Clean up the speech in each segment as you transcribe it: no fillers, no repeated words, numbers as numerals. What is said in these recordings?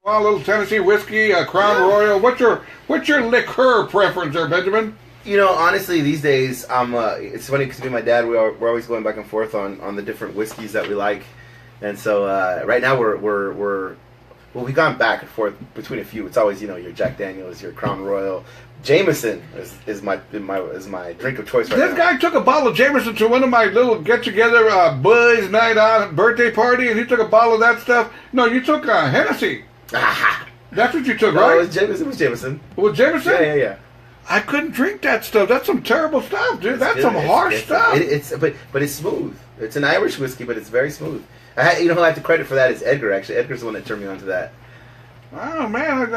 A little Tennessee whiskey, Crown Royal. What's your liqueur preference there, Benjamin? You know, honestly, these days, it's funny because me and my dad, we're always going back and forth on the different whiskeys that we like. And so right now we've gone back and forth between a few. It's always, your Jack Daniels, your Crown Royal. Jameson is my drink of choice right now. This guy took a bottle of Jameson to one of my little get-together boys' night out birthday party, and he took a bottle of that stuff. No, you took Hennessy. That's what you took, right? No, it was Jameson. It was Jameson? Yeah. I couldn't drink that stuff. That's some terrible stuff, dude. That's some harsh stuff. But it's smooth. It's an Irish whiskey, but it's very smooth. Who I have to credit for that is Edgar. Actually, Edgar's the one that turned me on to that. Oh man,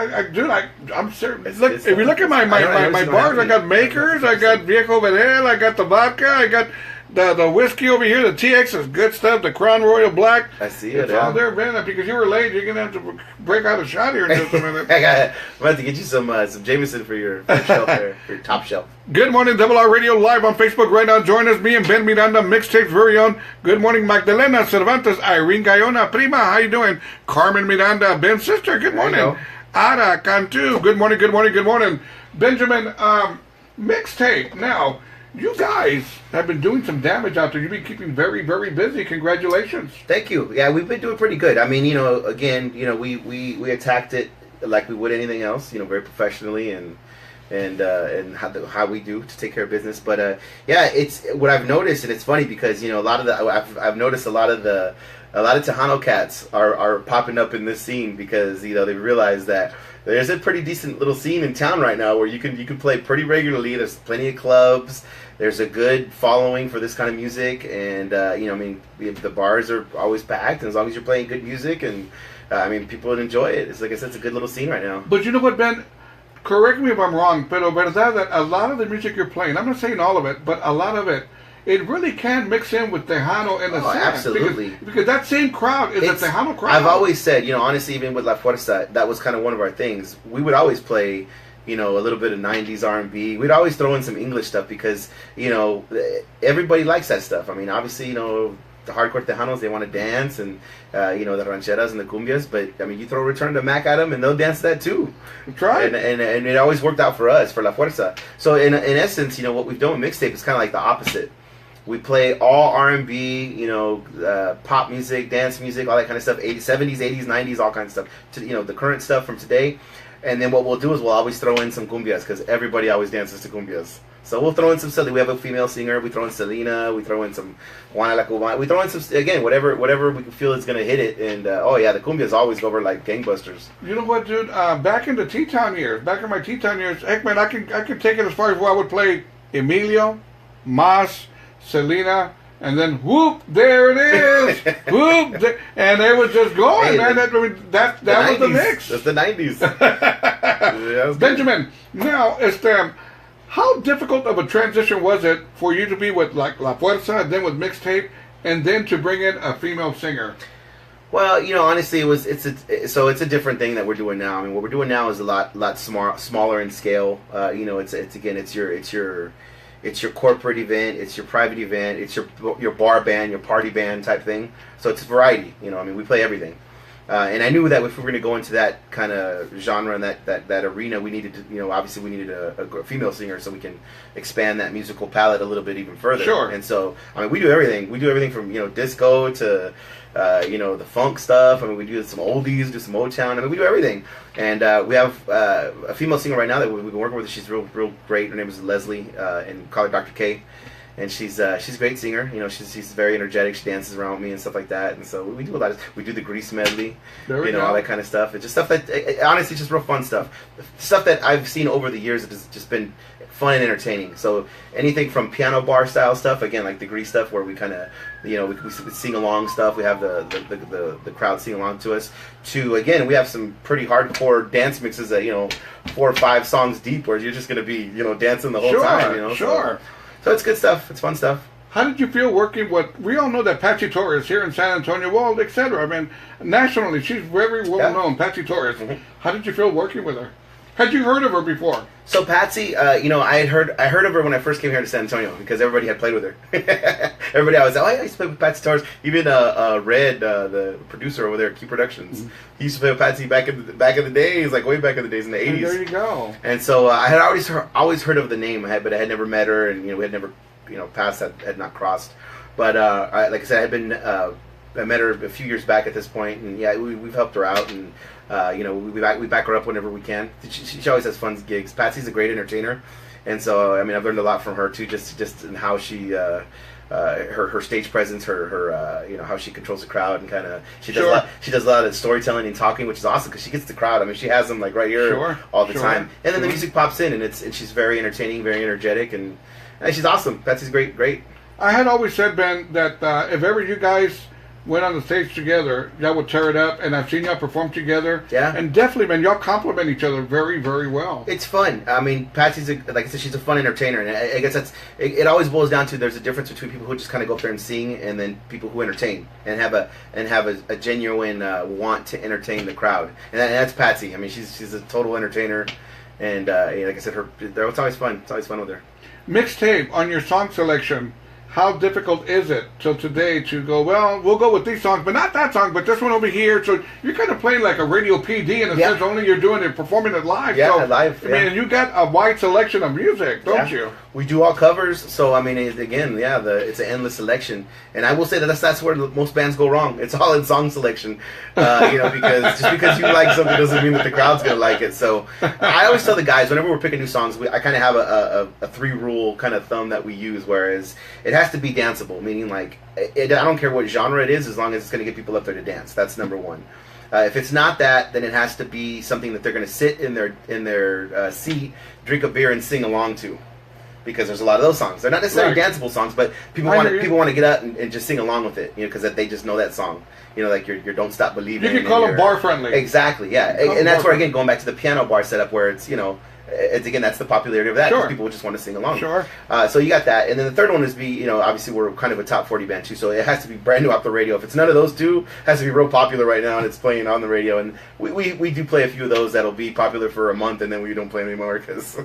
I'm serious. Look, if you look at my bars, I got Makers, I got Viejo Verel, I got the vodka, I got the whiskey over here. The TX is good stuff. The Crown Royal Black. I see it's all there, man. Because you were late, you're gonna have to break out a shot here in just a minute. I'm about to get you some Jameson for your shelf there, for your top shelf. Good morning, RRR Radio live on Facebook right now. Join us, me and Ben Miranda, Mixtape's very own. Good morning, Magdalena Cervantes, Irene Gayona, Prima. How you doing? Carmen Miranda, Ben's sister. Good morning. Ara Cantu. Good morning. Benjamin, Mixtape. Now, you guys have been doing some damage out there. You've been keeping very, very busy. Congratulations. Thank you. Yeah, we've been doing pretty good. I mean, we attacked it like we would anything else, very professionally and how we do to take care of business. But it's what I've noticed, and it's funny because I've noticed a lot of Tejano cats are popping up in this scene because they realize that there's a pretty decent little scene in town right now where you can play pretty regularly. There's plenty of clubs. There's a good following for this kind of music, and the bars are always packed. And as long as you're playing good music, and people would enjoy it. It's like I said, it's a good little scene right now. But you know what, Ben? Correct me if I'm wrong, pero verdad that a lot of the music you're playing, I'm not saying all of it, but a lot of it really can mix in with Tejano and the scene. Absolutely. Because that same crowd is a Tejano crowd. I've always said, honestly, even with La Fuerza, that was kind of one of our things. We would always play, a little bit of 90s R&B. We'd always throw in some English stuff because, everybody likes that stuff. I mean, obviously, the hardcore Tejanos, they want to dance, and the rancheras and the cumbias, but you throw Return to Mac at them and they'll dance that too. That's right. And it always worked out for us, for La Fuerza. So in essence, what we've done with Mixtape is kind of like the opposite. We play all R&B, pop music, dance music, all that kind of stuff, 70s, 80s, 90s, all kinds of stuff, the current stuff from today. And then what we'll do is we'll always throw in some cumbias because everybody always dances to cumbias. So we'll throw in some stuff. We have a female singer. We throw in Selena. We throw in some Juana La Cubana. We throw in some, again, whatever we feel is going to hit it. And, the cumbias always go over like gangbusters. You know what, dude? Back in the T-Town years, heck, man, I can take it as far as where I would play Emilio, Mas, Selena, and then whoop, there it is, whoop, and it was just going, man. That was the mix. That's the 90s. Benjamin, now, how difficult of a transition was it for you to be with like La Fuerza, and then with Mixtape, and then to bring in a female singer? Well, honestly, it's a different thing that we're doing now. I mean, what we're doing now is a lot smaller in scale. It's your corporate event, it's your private event, it's your bar band, your party band type thing. So it's variety. We play everything. And I knew that if we were going to go into that kind of genre and that arena, we needed to, obviously we needed a female singer so we can expand that musical palette a little bit even further. Sure. And so, we do everything. We do everything from, disco to, the funk stuff. We do some oldies, do some Motown. We do everything. And we have a female singer right now that we've been working with. She's real great. Her name is Leslie, and call her Dr. K. And she's a great singer. She's very energetic. She dances around me and stuff like that. And so we do a lot of. We do the Grease medley, all that kind of stuff. It's just stuff that honestly, just real fun stuff. Stuff that I've seen over the years that has just been fun and entertaining. So anything from piano bar style stuff, again, like the Grease stuff, where we kind of we sing along stuff. We have the crowd sing along to us. To again, we have some pretty hardcore dance mixes that 4 or 5 songs deep, where you're just gonna be dancing the whole time. Sure. So it's good stuff. It's fun stuff. How did you feel working with, we all know that Patsy Torres here in San Antonio, well, etc. Nationally, she's very well known, Patsy Torres. Mm-hmm. How did you feel working with her? Had you heard of her before? So Patsy, I heard of her when I first came here to San Antonio because everybody had played with her. Everybody always said, I used to play with Patsy Torres. Even Red, the producer over there at Key Productions, he used to play with Patsy back in the days, like way back in the days in the 80s. There you go. And so I had always heard of the name, but I had never met her, and we had never, paths had not crossed. But like I said, I met her a few years back at this point, and yeah, we've helped her out, and we back her up whenever we can. She always has fun gigs. Patsy's a great entertainer, and so I've learned a lot from her too, just in how she her stage presence, her how she controls the crowd, and kind of she does a lot of storytelling and talking, which is awesome because she gets the crowd. She has them like right here all the time, and then the music pops in, and she's very entertaining, very energetic, and she's awesome. Patsy's great. I had always said, Ben, that if ever you guys went on the stage together, y'all would tear it up, and I've seen y'all perform together. Yeah. And definitely, man, y'all complement each other very, very well. It's fun. Patsy's, like I said, she's a fun entertainer, and I guess it always boils down to there's a difference between people who just kind of go up there and sing, and then people who entertain and have a genuine want to entertain the crowd, and that's Patsy. She's a total entertainer, and like I said, it's always fun. It's always fun with her. Mixtape on your song selection. How difficult is it till today to go, well, we'll go with these songs, but not that song, but this one over here. So you're kind of playing like a radio PD in a sense, only you're doing it, performing it live. Yeah, so, live. And you got a wide selection of music, don't you? We do all covers, so again, it's an endless selection. And I will say that's where most bands go wrong. It's all in song selection, because just because you like something doesn't mean that the crowd's gonna like it. So I always tell the guys whenever we're picking new songs, I kind of have a 3-rule kind of thumb that we use, whereas it has to be danceable, meaning like I don't care what genre it is, as long as it's going to get people up there to dance. That's number one. If it's not that, then it has to be something that they're going to sit in their seat, drink a beer, and sing along to. Because there's a lot of those songs. They're not necessarily danceable songs, but people want to get up and just sing along with it, because they just know that song. Like your Don't Stop Believing. You can call them bar friendly. Exactly, yeah. And that's where, again, going back to the piano bar setup, where it's, that's the popularity of that, because people just want to sing along. Sure. So you got that. And then the third one is obviously we're kind of a top 40 band too, so it has to be brand new off the radio. If it's none of those two, it has to be real popular right now, and it's playing on the radio. And we do play a few of those that'll be popular for a month, and then we don't play them anymore because,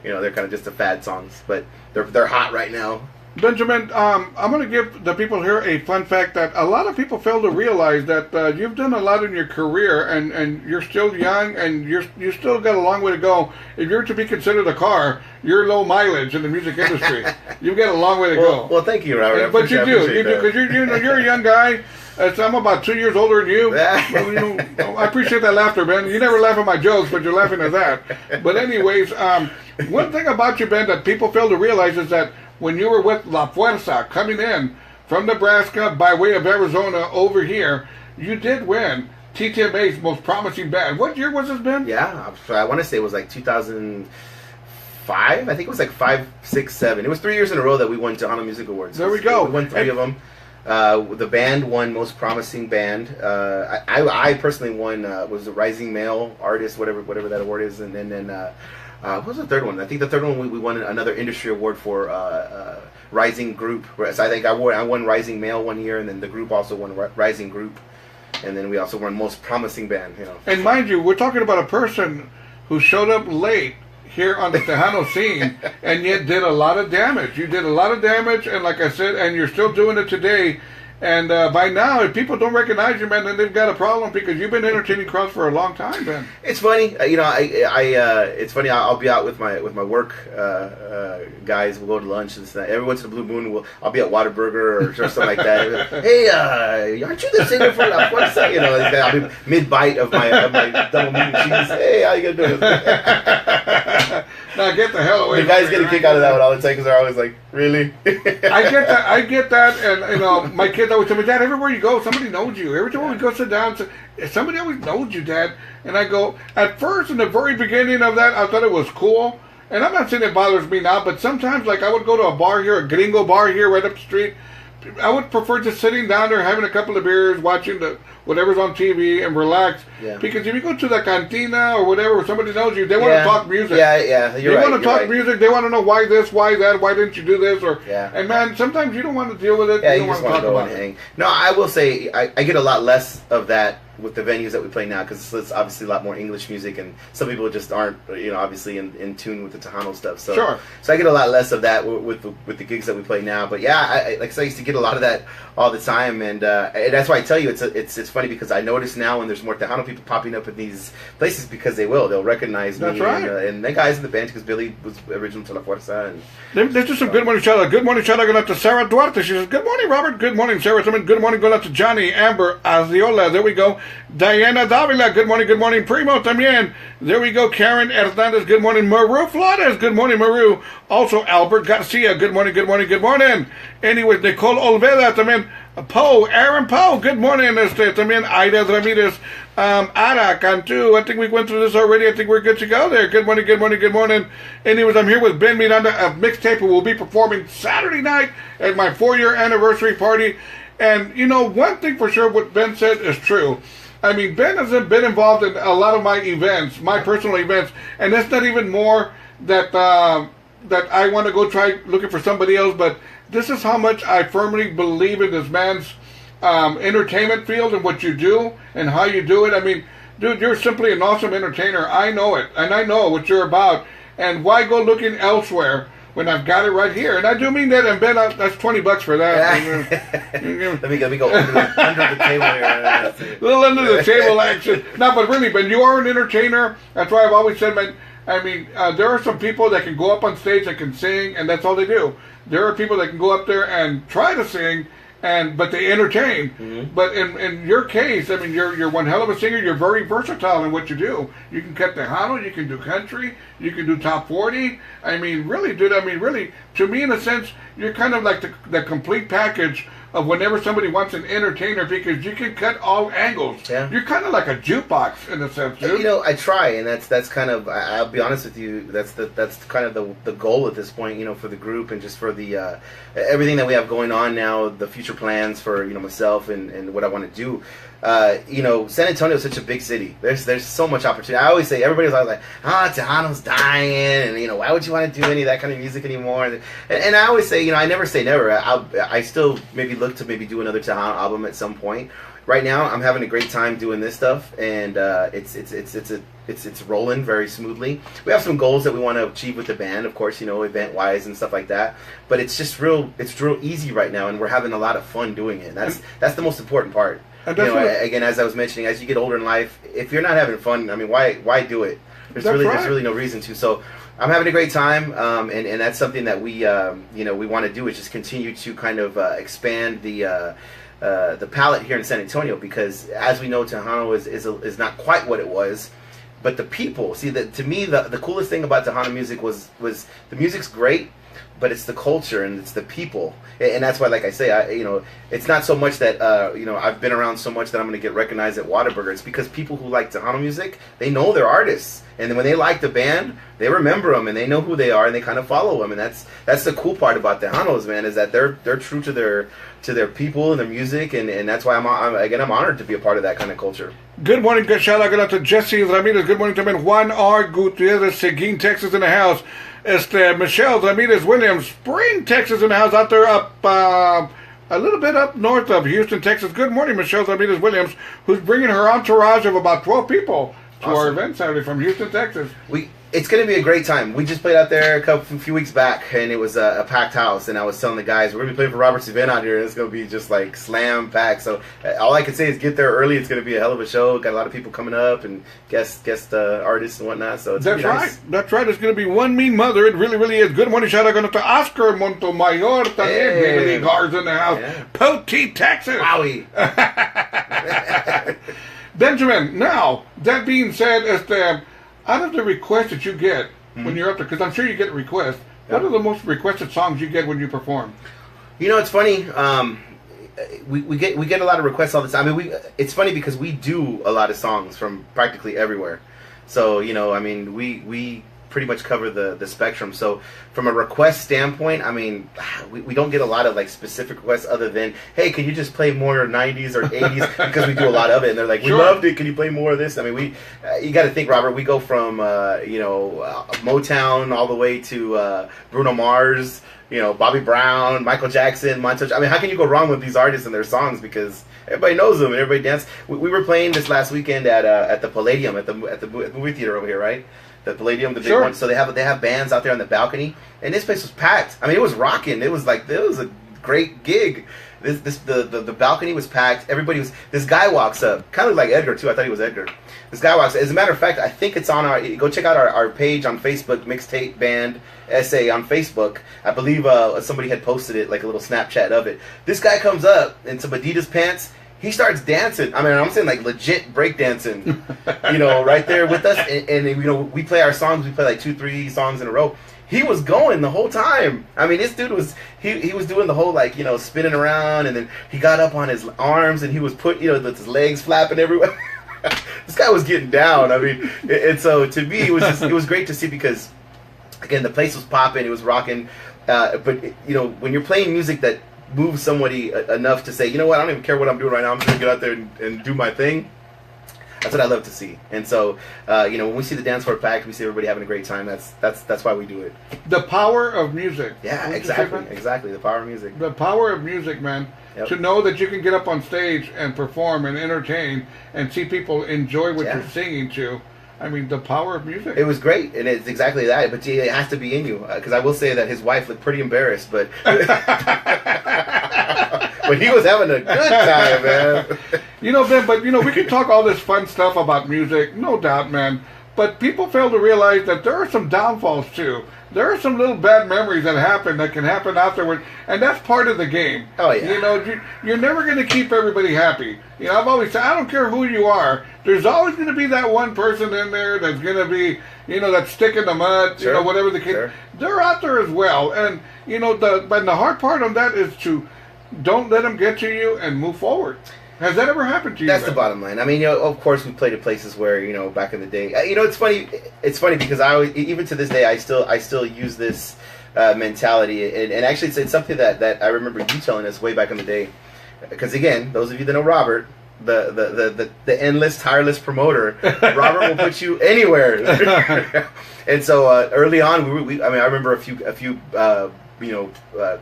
they're kind of just the fad songs. But they're hot right now. Benjamin, I'm going to give the people here a fun fact that a lot of people fail to realize that you've done a lot in your career, and you're still young, and you still got a long way to go. If you're to be considered a car, you're low mileage in the music industry. You've got a long way to go. Well, thank you, Robert. But you do, because you're a young guy. I'm about 2 years older than you. I appreciate that laughter, Ben. You never laugh at my jokes, but you're laughing at that. But anyways, one thing about you, Ben, that people fail to realize is that when you were with La Fuerza, coming in from Nebraska by way of Arizona over here, you did win TTMA's Most Promising Band. What year was this, Ben? Yeah, I want to say it was like 2005. I think it was like 5, 6, 7. It was 3 years in a row that we won Tejano Music Awards. There we go. We won 3 of them. The band won Most Promising Band. I personally won was the Rising Male Artist, whatever that award is, and then what was the third one? I think the third one we won another industry award for Rising Group. So I think I won Rising Male one year, and then the group also won Rising Group, and then we also won Most Promising Band. And mind you, we're talking about a person who showed up late here on the Tejano scene, and yet did a lot of damage. You did a lot of damage, and like I said, and you're still doing it today. And by now, if people don't recognize you, man, then they've got a problem, because you've been entertaining crowds for a long time, Ben. It's funny, it's funny. I'll be out with my work guys. We'll go to lunch and stuff. Every once in a blue moon, I'll be at Whataburger or something like that. Hey, aren't you the singer for La Fuerza? I'll be mid bite of my double meat and cheese. Hey, how you gonna do? Now get the hell away. The guys get a kick out of that one all the time, because they're always like, really? I get that, and my kids always tell me, Dad, everywhere you go, somebody knows you. Every time we go sit down, somebody always knows you, Dad. And I go, at first, in the very beginning of that, I thought it was cool. And I'm not saying it bothers me now, but sometimes, like, I would go to a bar here, a gringo bar here right up the street. I would prefer just sitting down there, having a couple of beers, watching whatever's on TV, and relax. Yeah. Because if you go to the cantina or whatever, where somebody knows you, they want to talk music. Yeah, They want to talk music. They want to know why this, why that, why didn't you do this? And man, sometimes you don't want to deal with it. Yeah, you don't want to talk go about and hang. No, I will say I get a lot less of that with the venues that we play now, because it's obviously a lot more English music, and some people just aren't, obviously in tune with the Tejano stuff. So, sure. So I get a lot less of that with the gigs that we play now. But yeah, I used to get a lot of that all the time, and that's why I tell you it's funny, because I notice now when there's more Tejano people popping up in these places, because they'll recognize me. That's right. And the guys in the band, because Billy was original to La Fuerza. And there's just some good morning shout out. Good morning shout out going out to Sarah Duarte. She says, good morning, Robert. Good morning, Sarah. Good morning going out to Johnny, Amber, Aziola. There we go. Diana Davila. Good morning, Primo también. There we go. Karen Hernandez. Good morning. Maru Flores. Good morning, Maru. Also Albert Garcia. Good morning. Anyways, Nicole Olveda también. Aaron Poe. Good morning. También Aida Ramirez. Ara Cantu. I think we went through this already. I think we're good to go there. Good morning. Anyways, I'm here with Ben Miranda of Mixtape, who will be performing Saturday night at my 4-year anniversary party. And, one thing for sure, what Ben said is true. I mean, Ben has been involved in a lot of my events, my personal events, and that's not even more that I want to go try looking for somebody else, but this is how much I firmly believe in this man's entertainment field and what you do and how you do it. I mean, dude, you're simply an awesome entertainer. I know it, and I know what you're about. And why go looking elsewhere when I've got it right here? And I do mean that, and Ben, that's $20 for that. Let me go under the table here. A little under the table action. No, but really, Ben, you are an entertainer. That's why I've always said, man, I mean, there are some people that can go up on stage and can sing, and that's all they do. There are people that can go up there and try to sing, but they entertain. Mm-hmm. But in your case, I mean, you're one hell of a singer. You're very versatile in what you do. You can cut Tejano, you can do country, you can do top 40. I mean, really, dude. I mean, really, to me, in a sense, you're kind of like the complete package of whenever somebody wants an entertainer, because you can cut all angles. Yeah. You're kind of like a jukebox in a sense, dude. I try, and that's kind of, I'll be honest with you, that's kind of the goal at this point, for the group, and just for the everything that we have going on now, the future plans for myself and what I want to do. San Antonio is such a big city. There's so much opportunity. I always say, everybody's always like, Tejano's dying, and why would you want to do any of that kind of music anymore? And I always say, I never say never. I still maybe look to maybe do another Tejano album at some point. Right now, I'm having a great time doing this stuff, and it's rolling very smoothly. We have some goals that we want to achieve with the band, of course, event wise and stuff like that. But it's real easy right now, and we're having a lot of fun doing it. And that's the most important part. Again, as I was mentioning, as you get older in life, if you're not having fun, I mean, why do it? There's really no reason to. So I'm having a great time, and that's something that we want to do, is just continue to kind of expand the palette here in San Antonio, because as we know, Tejano is not quite what it was, but the people. See, to me, the coolest thing about Tejano music was the music's great, but it's the culture and it's the people, and that's why, like I say, it's not so much that I've been around so much that I'm going to get recognized at Whataburger. It's because people who like Tejano music, they know their artists, and when they like the band, they remember them and they know who they are and they kind of follow them, and that's the cool part about Tejanos, man, is that they're true to their people and their music, and that's why I'm honored to be a part of that kind of culture. Good morning, good shout out to Jesse Ramirez. Good morning to Juan R. Gutierrez, Seguin, Texas, in the house. Michelle Ramirez Williams, Spring, Texas, in the house, out there up a little bit up north of Houston, Texas. Good morning, Michelle Ramirez Williams, who's bringing her entourage of about 12 people to our event Saturday from Houston, Texas. It's going to be a great time. We just played out there a few weeks back, and it was a packed house, and I was telling the guys, we're going to be playing for Robert's event out here, and it's going to be just like slam packed. So all I can say is get there early. It's going to be a hell of a show. Got a lot of people coming up, and guest artists and whatnot. So that's right. Nice. That's right. It's going to be one mean mother. It really, really is. Good morning, shout out to Oscar Montemayor. Hey. Garza in the house. Yeah. Poteet, Texas. Wowie. Benjamin, now, that being said, out of the requests that you get when you're up there, because I'm sure you get requests, what are the most requested songs you get when you perform? It's funny. We get a lot of requests all the time. I mean, it's funny because we do a lot of songs from practically everywhere. So we pretty much cover the spectrum. So from a request standpoint, I mean, we don't get a lot of like specific requests other than, hey, can you just play more 90s or 80s, because we do a lot of it, and they're like, we loved it, can you play more of this? I mean, you got to think, Robert, we go from Motown all the way to Bruno Mars, Bobby Brown, Michael Jackson, Montage. I mean, how can you go wrong with these artists and their songs, because everybody knows them and everybody dances. We were playing this last weekend at the Palladium at the movie theater over here, right? The Palladium, the big one. So they have bands out there on the balcony, and this place was packed. I mean, it was rocking. It was a great gig. The balcony was packed. Everybody was. This guy walks up, kind of like Edgar too. I thought he was Edgar. This guy walks up. As a matter of fact, I think it's on our. Go check out our page on Facebook, Mixtape Band SA on Facebook. I believe somebody had posted it, like a little Snapchat of it. This guy comes up in some Adidas pants. He starts dancing. I mean, I'm saying like legit breakdancing, right there with us. And we play our songs. We play like 2-3 songs in a row. He was going the whole time. I mean, this dude was, he was doing the whole like, spinning around, and then he got up on his arms and he was with his legs flapping everywhere. This guy was getting down. I mean, and so to me, it was great to see, because again, the place was popping, it was rocking. But when you're playing music that move somebody enough to say, you know what, I don't even care what I'm doing right now, I'm just going to get out there and do my thing. That's what I love to see. And so, when we see the dance floor packed, we see everybody having a great time. That's why we do it. The power of music. Yeah, exactly. The power of music. The power of music, man. Yep. To know that you can get up on stage and perform and entertain and see people enjoy what you're singing to. I mean, the power of music. It was great, and it's exactly that. But it has to be in you, because I will say that his wife looked pretty embarrassed, but but he was having a good time, man. Ben, but we can talk all this fun stuff about music, no doubt, man. But people fail to realize that there are some downfalls too. There are some little bad memories that can happen afterward, and that's part of the game. Oh yeah. You're never going to keep everybody happy. I've always said, I don't care who you are. There's always going to be that one person in there that's going to be, that stick in the mud. Sure. Whatever the case. Sure. They're out there as well, and but the hard part on that is to don't let them get to you and move forward. Has that ever happened to you? That's the bottom line. I mean, of course, we played at places where, back in the day. It's funny. It's funny because I always, even to this day, I still use this mentality, and actually, it's something that I remember you telling us way back in the day. Because again, those of you that know Robert, the endless, tireless promoter, Robert will put you anywhere. And so early on, I remember a few.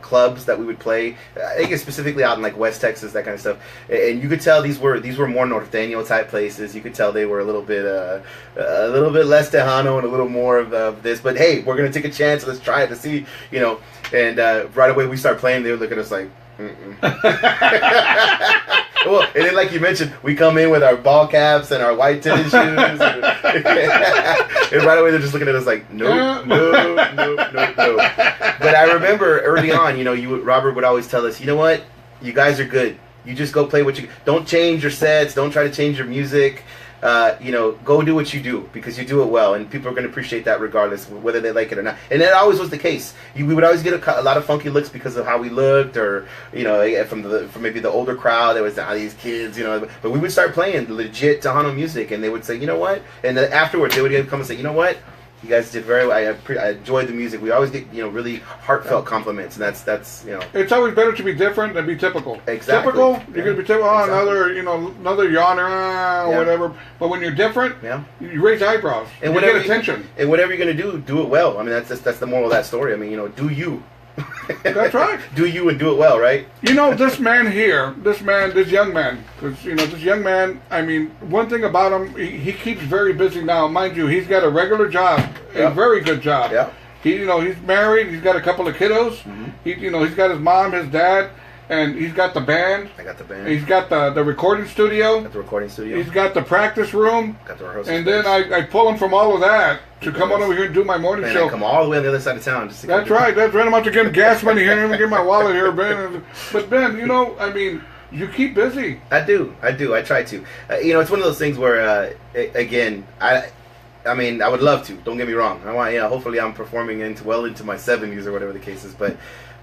Clubs that we would play. I think it's specifically out in like West Texas, that kind of stuff. And you could tell these were more norteño type places. You could tell they were a little bit less Tejano and a little more of this. But hey, we're gonna take a chance. Let's try it to see, And right away we start playing. They would look at us like. Well, and then like you mentioned, we come in with our ball caps and our white tennis shoes, and right away they're just looking at us like, no. But I remember early on, Robert would always tell us, you know what, you guys are good. You just go play what you. Don't change your sets. Don't try to change your music. Go do what you do, because you do it well, and people are going to appreciate that regardless whether they like it or not. And that always was the case. We would always get a lot of funky looks because of how we looked, or from maybe the older crowd. There was these kids, But we would start playing legit Tejano music, and they would say, you know what? And then afterwards, they would come and say, you know what? You guys did very well. I enjoyed the music. We always get really heartfelt compliments, and that's. It's always better to be different than be typical. Exactly. Typical, you're gonna be typical. Another yawner, whatever. But when you're different, you raise eyebrows. And you get attention. And whatever you're gonna do it well. I mean, that's the moral of that story. I mean, do you. That's right. Do you and do it well, right? This man here, this young man, because this young man. I mean, one thing about him, he keeps very busy now. Mind you, he's got a regular job, a very good job. Yeah. He's married. He's got a couple of kiddos. Mm-hmm. He's got his mom, his dad, and he's got the band. I got the band. He's got the recording studio. Got the recording studio. He's got the practice room. Got the rehearsal. And then I pull him from all of that to come on over here and do my morning show. I come all the way on the other side of town. That's right. I'm out to get him gas money here and get my wallet here, Ben. But Ben, you keep busy. I do. I try to. It's one of those things where, again, I would love to. Don't get me wrong. I want. Hopefully, I'm performing into my 70s or whatever the case is. But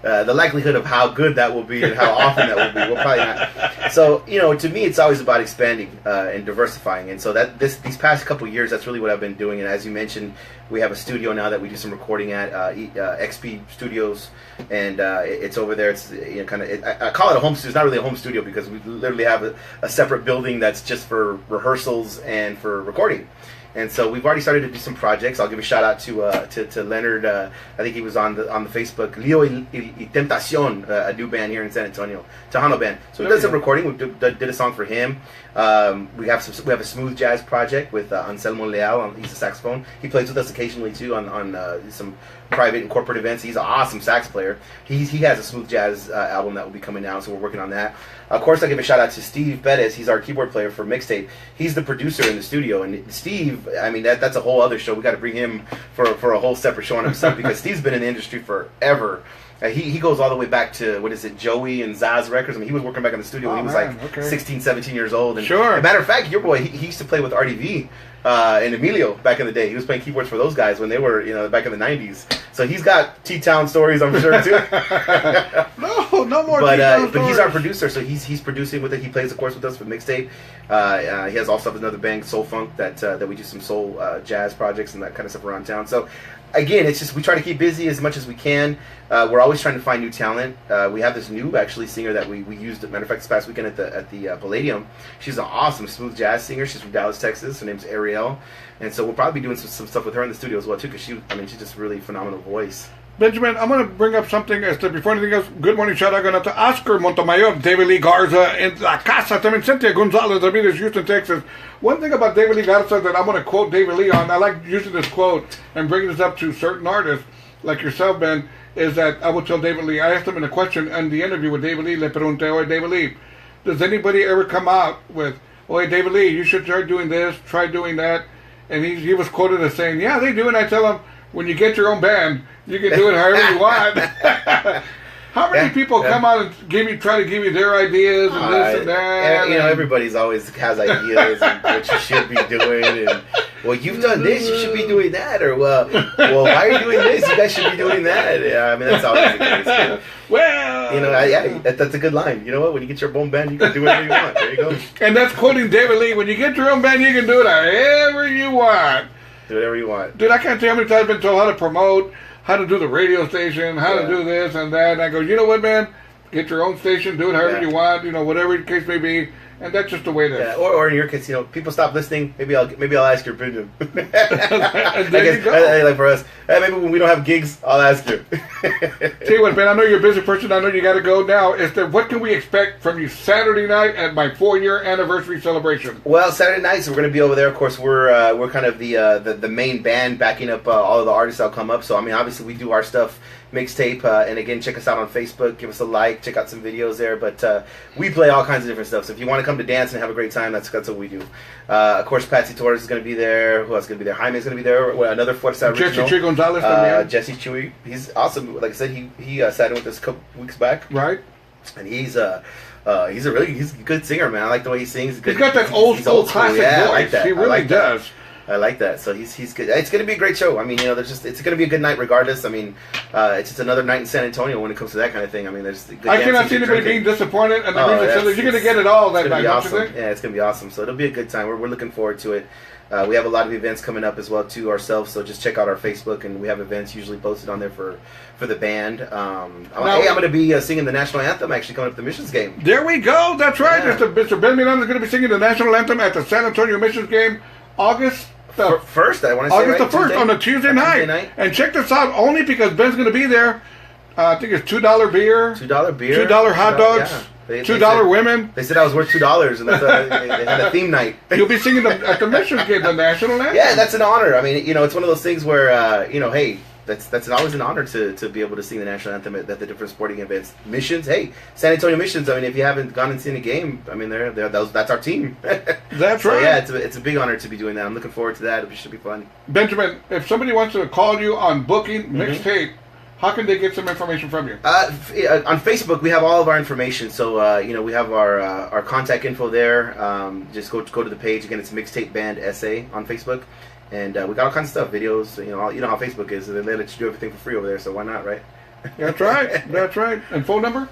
the likelihood of how good that will be and how often that will be, we'll probably not. So, to me, it's always about expanding and diversifying. And so these past couple years, that's really what I've been doing. And as you mentioned, we have a studio now that we do some recording at, XP Studios, and it's over there. It's I call it a home studio. It's not really a home studio because we literally have a separate building that's just for rehearsals and for recording. And so we've already started to do some projects. I'll give a shout out to Leonard. I think he was on the Facebook. Leo y Tentacion, a new band here in San Antonio, Tejano band. So we did some recording. We did a song for him. We have a smooth jazz project with Anselmo Leal. He's a saxophone. He plays with us occasionally too on some private and corporate events. He's an awesome sax player. He has a smooth jazz album that will be coming out, so we're working on that. Of course, I give a shout out to Steve Perales. He's our keyboard player for Mixtape. He's the producer in the studio, and Steve, I mean, that's a whole other show. We got to bring him for a whole separate show on himself because Steve's been in the industry forever. He goes all the way back to, Joey and Zaz Records. I mean, he was working back in the studio when he was 16, 17 years old. And sure. As a matter of fact, your boy, he used to play with RDV and Emilio back in the day. He was playing keyboards for those guys when they were, back in the 90s. So he's got T-Town stories, I'm sure, too. No more But he's our producer, so he's producing with it. He plays, of course, with us for Mixtape. He has also another band, Soul Funk, that we do some soul jazz projects and that kind of stuff around town. So again, it's just we try to keep busy as much as we can. We're always trying to find new talent. We have this new singer that we used. As a matter of fact, this past weekend at the Palladium. She's an awesome smooth jazz singer. She's from Dallas, Texas. Her name's Ariel, and so we'll probably be doing some stuff with her in the studio as well too. Because she's just a really phenomenal voice. Benjamin, I'm going to bring up something before anything else. Good morning, shout out to Oscar Montemayor, David Lee Garza, in La Casa, también Cynthia Gonzalez, Ramirez, Houston, Texas. One thing about David Lee Garza that I'm going to quote David Lee on, I like using this quote and bringing this up to certain artists, like yourself, Ben, is that I would tell David Lee, I asked him in a question in the interview with David Lee, le pregunté, oye, David Lee, does anybody ever come out with, oye, David Lee, you should try doing this, try doing that? And he was quoted as saying, yeah, they do, and I tell him, when you get your own band, you can do it however you want. How many people come out and try to give you their ideas and this and that? Everybody's always has ideas and what you should be doing. And, well, you've done this, you should be doing that. Or, well, why are you doing this? You guys should be doing that. Yeah, I mean, that's always the case. Well, that's a good line. You know what? When you get your own band, you can do whatever you want. There you go. And that's quoting David Lee. When you get your own band, you can do it however you want. Do whatever you want. Dude, I can't tell you how many times I've been told how to promote, how to do the radio station, how to do this and that. And I go, you know what, man? Get your own station, do it however you want, whatever the case may be. And that's just the way it is. Yeah, or in your case, people stop listening. Maybe I'll ask your opinion. There you go. Like for us, maybe when we don't have gigs, I'll ask you. Tell you what, man, I know you're a busy person. I know you got to go now. What can we expect from you Saturday night at my 4-year anniversary celebration? Well, Saturday nights we're going to be over there. Of course, we're kind of the main band backing up all of the artists that'll come up. So I mean, obviously we do our stuff. Mixtape, and again, check us out on Facebook. Give us a like. Check out some videos there. But we play all kinds of different stuff. So if you want to come to dance and have a great time, that's what we do. Of course, Patsy Torres is going to be there. Who else is going to be there? Jaime's going to be there. Another Fuerza Original. Jesse Chuy Gonzalez. Jesse Chuy. He's awesome. Like I said, he sat in with us a couple weeks back. Right. And he's a good singer, man. I like the way he sings. He's got that old school classic voice. I like that. He really does. I like that. So he's good. It's going to be a great show. I mean, it's going to be a good night regardless. I mean, it's just another night in San Antonio when it comes to that kind of thing. I mean, there's good I cannot see anybody being disappointed at the music facility. You're going to get it all that night, awesome. Don't you think? Yeah, it's going to be awesome. So it'll be a good time. We're looking forward to it. We have a lot of events coming up as well too ourselves. So just check out our Facebook, and we have events usually posted on there for the band. I'm going to be singing the national anthem actually coming up at the Missions game. There we go. That's right. Yeah. Mr. Ben Miranda is going to be singing the national anthem at the San Antonio Missions game, August the 1st, I want to say. August the 1st on a Tuesday night. And check this out, only because Ben's going to be there. I think it's $2 beer. $2 hot dogs. Yeah. $2 women. They said I was worth $2, and they had a theme night. You'll be singing at the Missions game, the national anthem. Yeah, that's an honor. I mean, it's one of those things where, hey, that's always an honor to be able to sing the national anthem at the different sporting events. Missions, hey, San Antonio Missions. I mean, if you haven't gone and seen a game, I mean, that's our team. That's so, right. Yeah, it's a big honor to be doing that. I'm looking forward to that. It should be fun. Benjamin, if somebody wants to call you on booking Mixtape, how can they get some information from you? On Facebook, we have all of our information. So we have our contact info there. Just go to the page again. It's Mixtape Band SA on Facebook. And we got all kinds of stuff, videos. You know how Facebook is. They let you do everything for free over there, so why not, right? That's right. That's right. And phone number?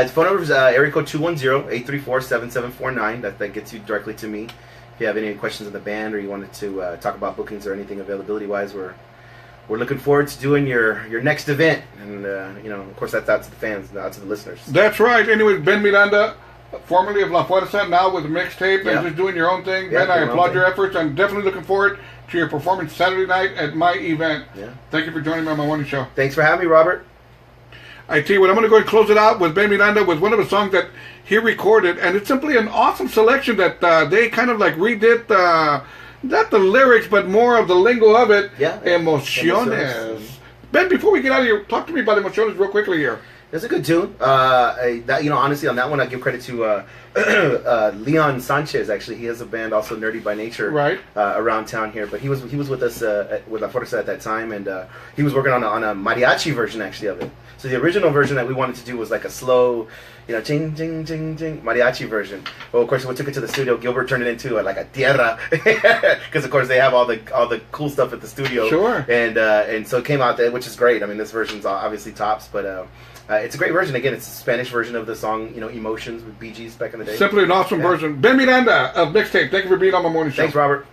His phone number is area code 210-834-7749. That gets you directly to me. If you have any questions of the band or you wanted to talk about bookings or anything availability-wise, we're looking forward to doing your next event. And, of course, that's out to the fans, out to the listeners. That's right. Anyways, Ben Miranda, formerly of La Fuerza, now with the mixtape and just doing your own thing. Ben, I applaud your efforts. I'm definitely looking forward to your performance Saturday night at my event. Yeah. Thank you for joining me on my morning show. Thanks for having me, Robert. I tell you what, I'm going to go and close it out with Ben Miranda with one of the songs that he recorded, and it's simply an awesome selection that they kind of like redid not the lyrics, but more of the lingo of it. Yeah. Emociones. Ben, before we get out of here, talk to me about Emociones real quickly here. It's a good tune. Honestly, on that one, I give credit to Leon Sanchez. Actually, he has a band, also Nerdy by Nature, right, around town here. But he was with us with La Fuerza at that time, and he was working on a mariachi version actually of it. So the original version that we wanted to do was like a slow, ching ching ching ching mariachi version. Well, of course, we took it to the studio. Gilbert turned it into like a tierra, because of course they have all the cool stuff at the studio. Sure. And so it came out there, which is great. I mean, this version's obviously tops, but. It's a great version. Again, it's a Spanish version of the song, Emotions with Bee Gees back in the day. Simply an awesome version. Ben Miranda of Mixtape, thank you for being on my morning show. Thanks, Robert.